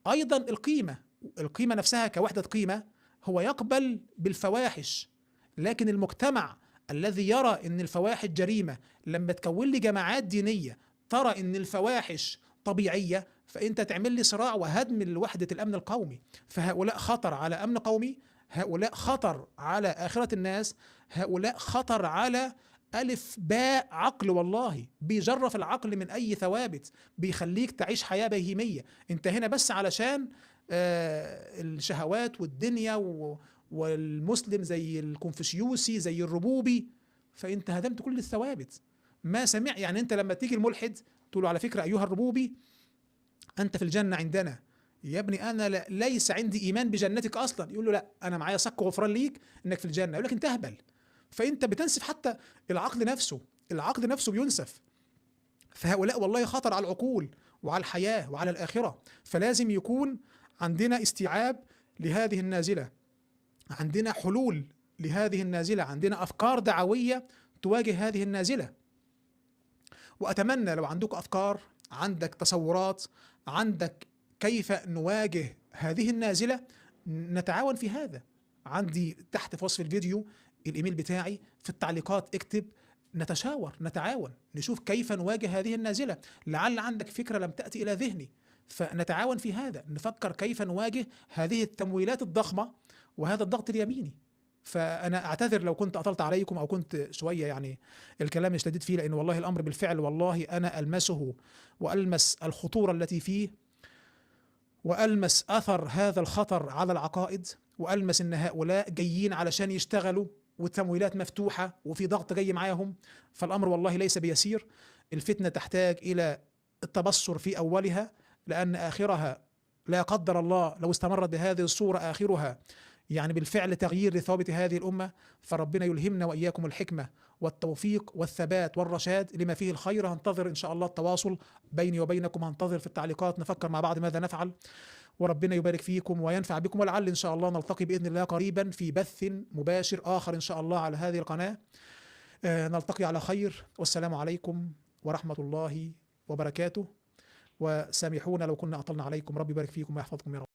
أيضا القيمة نفسها كوحدة قيمة، هو يقبل بالفواحش، لكن المجتمع الذي يرى أن الفواحش جريمة، لما تكون لي جماعات دينية ترى أن الفواحش طبيعية، فأنت تعمل لي صراع وهدم لوحدة الأمن القومي. فهؤلاء خطر على أمن قومي، هؤلاء خطر على آخرة الناس، هؤلاء خطر على ألف باء عقل والله، بيجرف العقل من أي ثوابت، بيخليك تعيش حياة بهيمية. أنت هنا بس علشان الشهوات والدنيا والمسلم زي الكونفوشيوسي زي الربوبي، فأنت هدمت كل الثوابت. ما سمع يعني أنت لما تيجي الملحد تقول له على فكرة أيها الربوبي أنت في الجنة عندنا، يا ابني أنا ليس عندي إيمان بجنتك أصلا، يقول له لا أنا معايا صك غفران ليك إنك في الجنة، يقول لك أنت أهبل. فأنت بتنسف حتى العقل نفسه، العقل نفسه بينسف. فهؤلاء والله خطر على العقول وعلى الحياة وعلى الآخرة. فلازم يكون عندنا استيعاب لهذه النازلة، عندنا حلول لهذه النازلة، عندنا أفكار دعوية تواجه هذه النازلة. وأتمنى لو عندك أفكار، عندك تصورات، عندك كيف نواجه هذه النازلة، نتعاون في هذا. عندي تحت في وصف الفيديو الإيميل بتاعي، في التعليقات اكتب، نتشاور نتعاون نشوف كيف نواجه هذه النازلة. لعل عندك فكرة لم تأتي إلى ذهني، فنتعاون في هذا، نفكر كيف نواجه هذه التمويلات الضخمة وهذا الضغط اليميني. فأنا أعتذر لو كنت أطلت عليكم أو كنت شوية يعني الكلام اشتديت فيه، لأن والله الأمر بالفعل والله أنا ألمسه وألمس الخطورة التي فيه، وألمس أثر هذا الخطر على العقائد، وألمس أن هؤلاء جايين علشان يشتغلوا والتمويلات مفتوحة وفي ضغط جاي معاهم. فالأمر والله ليس بيسير. الفتنة تحتاج إلى التبصر في أولها، لأن آخرها لا قدر الله لو استمرت بهذه الصورة آخرها يعني بالفعل تغيير لثوابت هذه الأمة. فربنا يلهمنا وإياكم الحكمة والتوفيق والثبات والرشاد لما فيه الخير. هنتظر إن شاء الله التواصل بيني وبينكم، هنتظر في التعليقات نفكر مع بعض ماذا نفعل. وربنا يبارك فيكم وينفع بكم، ولعل إن شاء الله نلتقي بإذن الله قريبا في بث مباشر آخر إن شاء الله على هذه القناة. نلتقي على خير، والسلام عليكم ورحمة الله وبركاته. وسامحونا لو كنا أطلنا عليكم، ربي يبارك فيكم ويحفظكم يا رب.